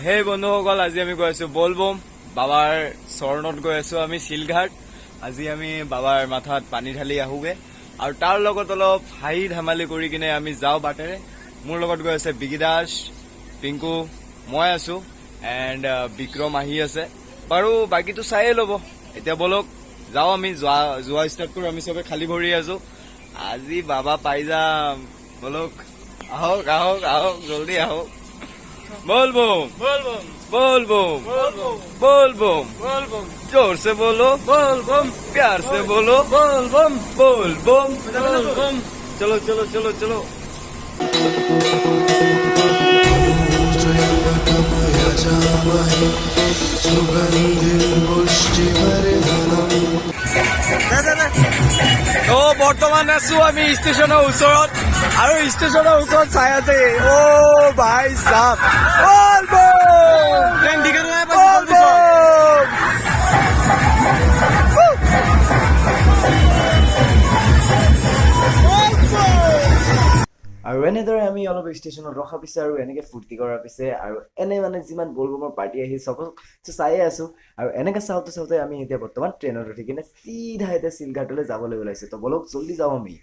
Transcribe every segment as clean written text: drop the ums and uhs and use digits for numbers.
সেই বন্ধুসকল আজি আমি গৈ আছো বলবম বাবাৰ চৰণত গৈ আছো আমি শিলঘাট। আজি আমি বাবাৰ মাথাত পানী ঢালি আহোগে আৰু তাৰ লগত অলপ হাঁহি ধেমালি কৰি কিনে আমি যাওঁ বাটেৰে। মোৰ লগত গৈ আছে বিকি দাস, পিংকু, মই আছো এণ্ড বিক্ৰম আহি আছে বাৰু। বাকীটো চায়ে ল'ব। এতিয়া বলক যাওঁ, আমি যোৱা ষ্টাৰ্ট কৰো। আমি চবে খালী ভৰি আছো, আজি বাবা পাই যাম। বলক আহক আহক আহক, জলদি আহক। बोलबम बोलबम बोलबम बोलबम बोलबम, जोर से बोलो बोलबम, प्यार से बोलो बोलबम बोलबम बोलबम। चलो चलो चलो चलो। তো বৰ্তমান আছো আমি ষ্টেচনৰ ওচৰত আৰু ষ্টেচনৰ ওচৰত চাই আছে অ ভাই সাহেব আৰু এনেদৰে আমি অলপ ষ্টেচনত ৰখা পিছে আৰু এনেকে ফূৰ্তি কৰাৰ পিছে আৰু এনে মানে যিমান বলবমৰ পাৰ্টি আহি চব চায়ে আছো। আৰু এনেকে চাওঁতে চাওঁতে আমি এতিয়া বৰ্তমান ট্ৰেইনত উঠি কিনে চিধা এতিয়া শিলঘাটলৈ যাবলৈ ওলাইছে। তো বলক জল্দি যাওঁ আমি।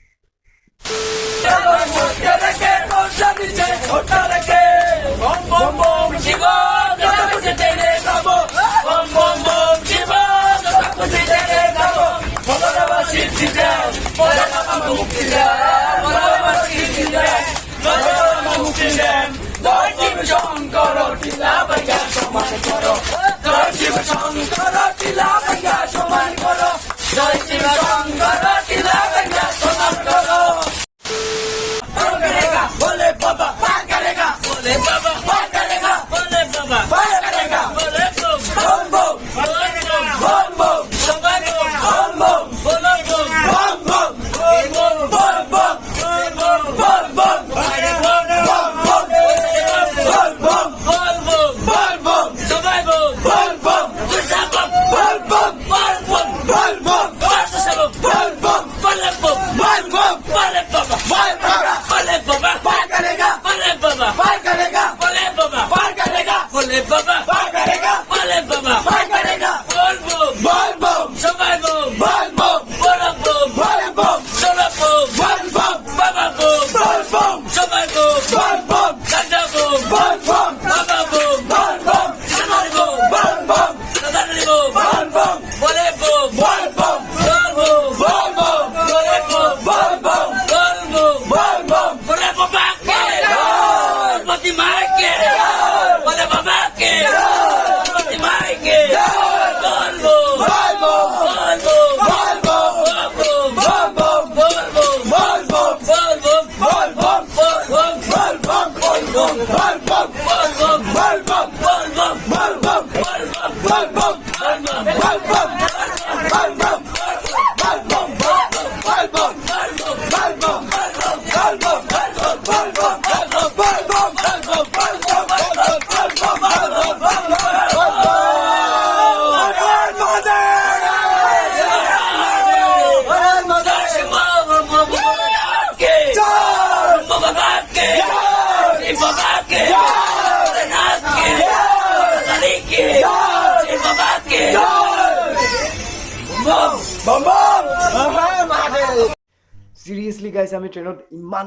Seriously guys, আমি ট্ৰেইনত ইমান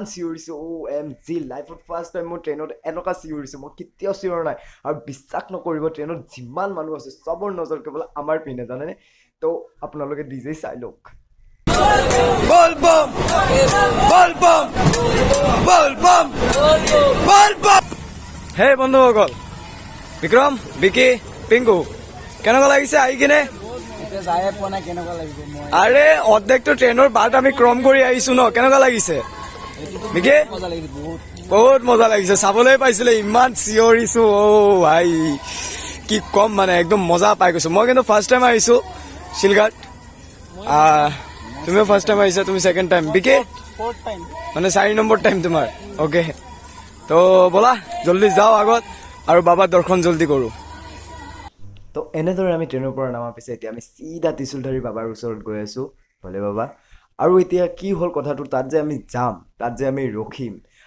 চিঞৰিছো OMG, লাইফত ফাৰ্ষ্ট টাইম মই ট্ৰেইনত এনেকুৱা চিঞৰিছো। মই কেতিয়াও চিঞৰা নাই আৰু বিশ্বাস নকৰিব, ট্ৰেইনত যিমান মানুহ আছে চবৰ নজৰ কেৱল আমাৰ পিনে, জানেনে? তো আপোনালোকে ডিজে চাই লওক। বলবম বলবম বলবম বলবম। হে বন্ধুসকল, বিক্ৰম, বিকি, পিংকু, কেনেকুৱা লাগিছে আহি কিনে? আৰে অৰ্ধেকটো ট্ৰেইনৰ বাট আমি ক্ৰম কৰি আহিছো ন, কেনেকুৱা লাগিছে বিকি? বহুত মজা লাগিছে, চাবলৈ পাইছিলে, ইমান চিঞৰিছো অ ভাই কি কম, মানে একদম মজা পাই গৈছো। মই কিন্তু ফাৰ্ষ্ট টাইম আহিছো শিলঘাট, তুমিও ফাৰ্ষ্ট টাইম আহিছা, তুমি ছেকেণ্ড টাইম, বিকি মানে 4 নম্বৰ টাইম তোমাৰ। অ'কে, তো ব'লা জল্দি যাওঁ আগত আৰু বাবাৰ দৰ্শন জল্দি কৰো। তো এনেদৰে আমি ট্ৰেইনৰ পৰা নামাৰ পিছে এতিয়া আমি চিধা ত্ৰিশূলধাৰী বাবাৰ ওচৰত গৈ আছো, ভলে বাবা। আৰু এতিয়া কি হ'ল কথাটো, তাত যে আমি যাম, তাত যে আমি ৰখিম,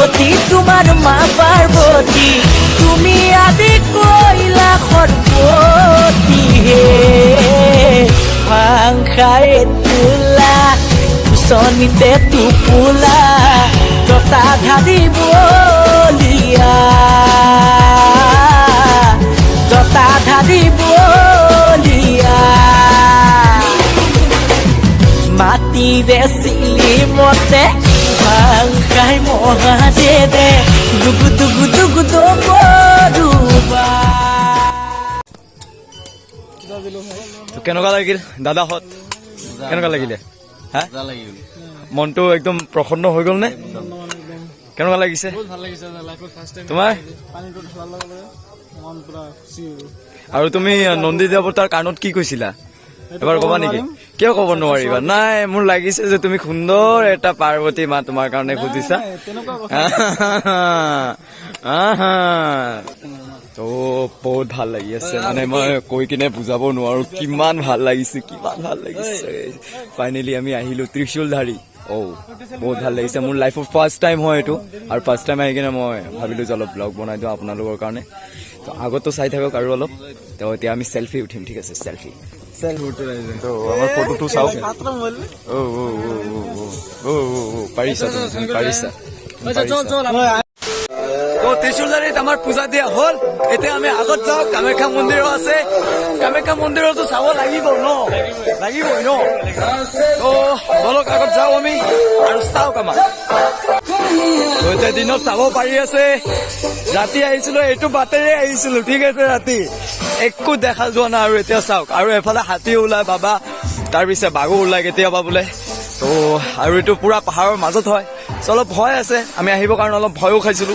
পার্বতী তোমার মা পার্বতী তুমি আদি কইলা খরপতি হে ভাঙায় তুলা সনিতে তুপুলা জটা ধারি বলিয়া জটা ধারি বলিয়া মাটিরে শিলি মতে ভাঙাই মহাদেবে দুগু দুগু দুগু দুগা তো কেনেকুৱা লাগিল দাদাহঁত কেনেকুৱা লাগিলে হা মনটো একদম প্ৰসন্ন হৈ গ'ল নে কেনেকুৱা লাগিছে তোমাৰ আৰু তুমি নন্দী দেৱতাৰ কাৰণত কি কৈছিলা এবাৰ কবা নেকি কিয় কব নোৱাৰিবা নাই মোৰ লাগিছে যে তুমি সুন্দৰ এটা পাৰ্বতী মা তোমাৰ কাৰণে খুজিছা তো বহুত ভাল লাগি আছে মানে মই কৈ কিনে বুজাব নোৱাৰো কিমান ভাল লাগিছে ফাইনেলি আমি আহিলো ত্ৰিশূলধাৰী বহুত ভাল লাগিছে মোৰ লাইফৰ ফাৰ্ষ্ট টাইম হয় এইটো আৰু ফাৰ্ষ্ট টাইম আহি কিনে মই ভাবিলো যে অলপ ব্লগ বনাই দিওঁ আপোনালোকৰ কাৰণে তো আগতো চাই থাকক আৰু অলপ তো এতিয়া আমি চেলফি উঠিম ঠিক আছে চেলফি তো আমাৰ ফটোটো চাওক পাৰিছা তো ত্ৰিশূলধাৰীত আমাৰ পূজা দিয়া হ'ল এতিয়া আমি আগত যাওঁ কামাখ্যা মন্দিৰো আছে কামাখ্যা মন্দিৰতো চাব লাগিবই ন তো বলক আগত যাওঁ আমি আৰু চাওক আমাক এতিয়া দিনত চাব পাৰি আছে ৰাতি আহিছিলো এইটো বাটেৰে আহিছিলো ঠিক আছে ৰাতি একো দেখা যোৱা নাই আৰু এতিয়া চাওক আৰু এফালে হাতী ওলাই বাবা তাৰপিছত বাঘো ওলাই কেতিয়াবা বোলে তো আৰু এইটো পুৰা পাহাৰৰ মাজত হয় অলপ ভয় আছে আমি আহিবৰ কাৰণে অলপ ভয়ো খাইছিলো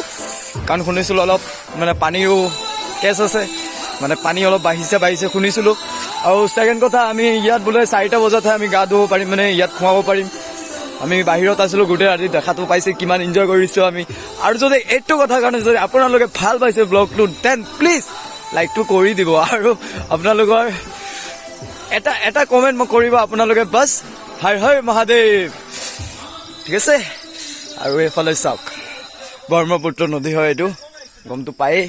কাৰণ শুনিছিলো অলপ মানে পানীও কেছ আছে মানে পানী অলপ বাঢ়িছে শুনিছিলো আৰু ছেকেণ্ড কথা আমি ইয়াত বোলে 4টা বজাতহে আমি গা ধুব পাৰিম মানে ইয়াত সোমাব পাৰিম আমি বাহিৰত আছিলো গোটেই ৰাতি দেখাটো পাইছে কিমান এনজয় কৰিছো আমি আৰু যদি এইটো কথাৰ কাৰণে যদি আপোনালোকে ভাল পাইছে ব্লগটো দেন প্লিজ লাইকটো কৰি দিব আৰু আপোনালোকৰ এটা কমেণ্ট কৰিব আপোনালোকে বাছ হৰ হৰ মহাদেৱ ঠিক আছে আৰু এইফালে চাওক ব্ৰহ্মপুত্ৰ নদী হয় এইটো গমটো পায়েই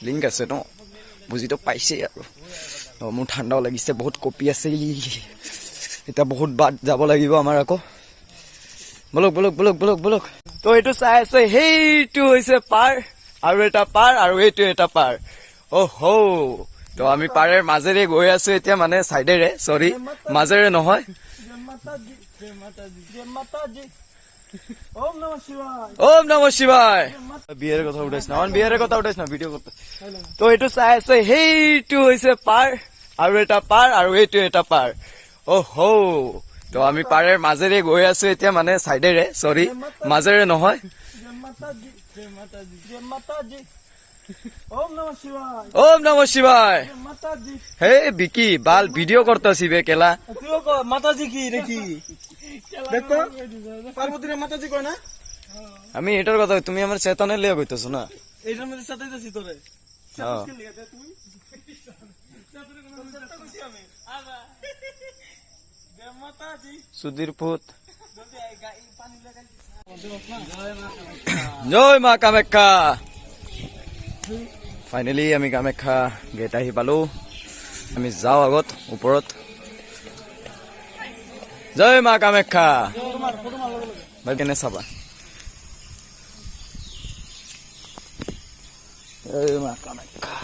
লিংক আছে ন বুজিতো পাইছেই আৰু মোৰ ঠাণ্ডাও লাগিছে বহুত কপি আছে এতিয়া বহুত বাট যাব লাগিব আমাৰ আকৌ বলক তো এইটো চাই আছে সেইটো হৈছে পাৰ আৰু এটা পাৰ আৰু এইটো এটা পাৰ তো আমি পাৰৰ মাজেৰে গৈ আছো এতিয়া মানে চাইডেৰে চৰি মাজেৰে নহয় ওম নম শিৱায় বিয়াৰ কথা উঠাইছ না বিয়াৰ কথা উঠাইছ না ভিডিঅ' কথা তো এইটো চাই আছে সেইটো হৈছে পাৰ আৰু এটা পাৰ আৰু এইটো এটা পাৰ তো আমি পাৰৰ মাজেৰে গৈ আছো এতিয়া মানে চাইডেৰে চৰি মাজেৰে নহয় ओम नमः शिवाय हे बिकी बाल वीडियो करता सी बे केला माता जी की देखी देखो पार्वती माता जी কয় না আমি এটার কথা তুমি আমার চেতনে লিয়ে কইতেছো না এইটার মধ্যে সাথেইতাছি তোরে সুধীর পুত জয় মা কামাখ্যা ফাইনেলি আমি কামাখ্যা গেট আহি পালো আমি যাওঁ আগত ওপৰত জয় মা কামাখ্যা ভাই কেনে চাবা জয় মা কামাখ্যা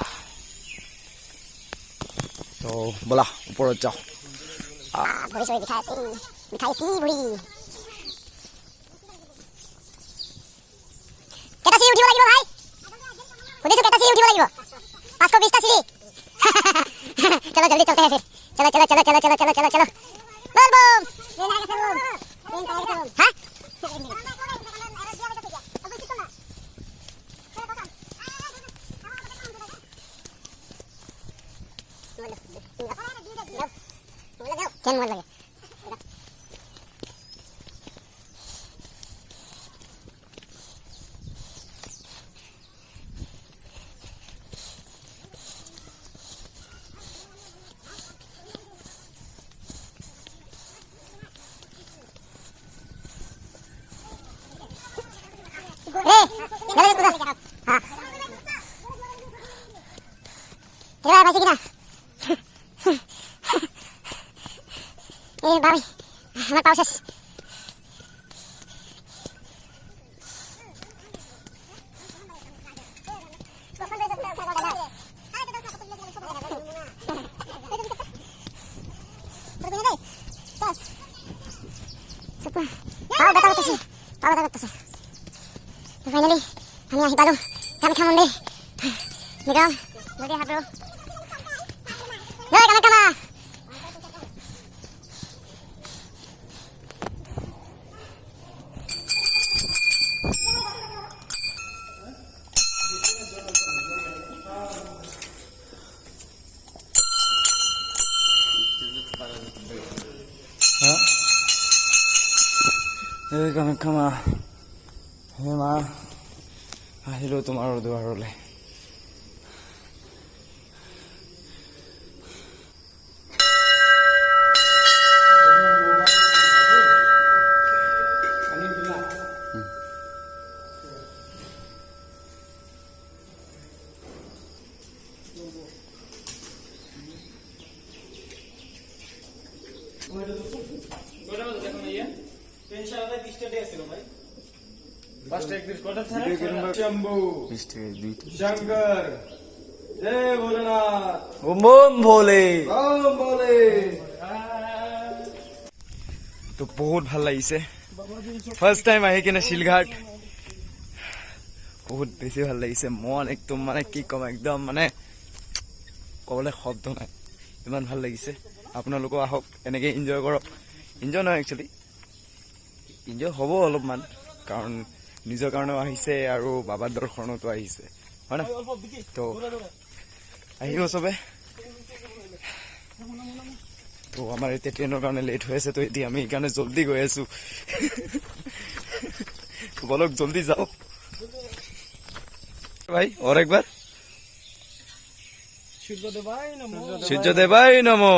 তো বলা ওপৰত যাওঁ ভৰি চৰি বিষাইছি ভৰি কেটা চিৰি উঠিব লাগিব ভাই সুধিছো কেটা চিৰি উঠিব লাগিব 520টা চিৰি চলো জলদি চলতে हैं फिर चलो बोल बम हाँ क्या मन लगे रे जल्दी से कूदा हाँ तेरा भाई से गिरा ए बाबी हमारे पास है Finally, kami ang hibalo. Kami kamundi. Miguel, lagi ha bro. Dai kami kama. Dai kami kama. Hey ma, আহিলো তোমাৰ দুৱাৰলৈ। शंकर जय भोलेनाथ ओम भोले तो बहुत ভাল লাগিছে ফার্স্ট টাইম আহি কিনে শিলঘাট বহুত বেছি ভাল লাগিছে মন একদম মানে কি কম একদম মানে কবলে শব্দ নাই ইমান ভাল লাগিছে আপোনালোক আহক এনেকে এনজয় কৰক এনজয় নহয় একচুয়ালি এনজয় হ'ব অলপমান কাৰণ নিজৰ কাৰণেও আহিছে আৰু বাবাৰ দৰ্শনতো আহিছে হয় না তো আহিব সবে তো আমাৰ এতিয়া ট্ৰেইনৰ কাৰণে লেট হৈ আছে তো এতিয়া আমি এইকাৰণে জলদি গৈ আছো বলক জলদি যাও ভাই और एक बार सूर्यदेवाय नमो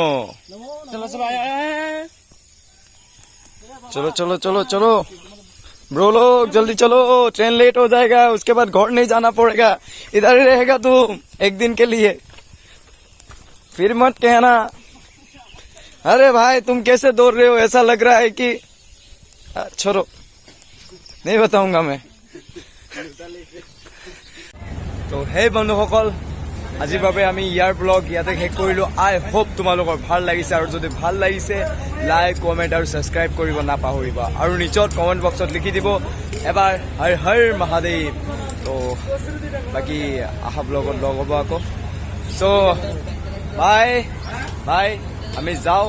चलो चलो चलो चलो ब्रो लोग जल्दी चलो ट्रेन लेट हो जाएगा उसके बाद घर नहीं जाना पड़ेगा इधर ही रहेगा तुम एक दिन के लिए फिर मत कहना अरे भाई तुम कैसे दौड़ रहे हो ऐसा लग रहा है कि छोड़ो नहीं बताऊंगा मैं तो हे बंधुসকল আজিৰ বাবে আমি ইয়াৰ ব্লগ ইয়াতে শেষ কৰিলো আই হোপ তোমালোকৰ ভাল লাগিছে আৰু যদি ভাল লাগিছে লাইক কমেন্ট আৰু সাবস্ক্ৰাইব কৰিব নাপাহৰিবা আৰু নিচত কমেন্ট বক্সত লিখি দিব এবাৰ হৰ হৰ মহাদেৱ তো বাকি আহা ব্লগত লগ হ'ব আকৌ সো বাই বাই আমি যাও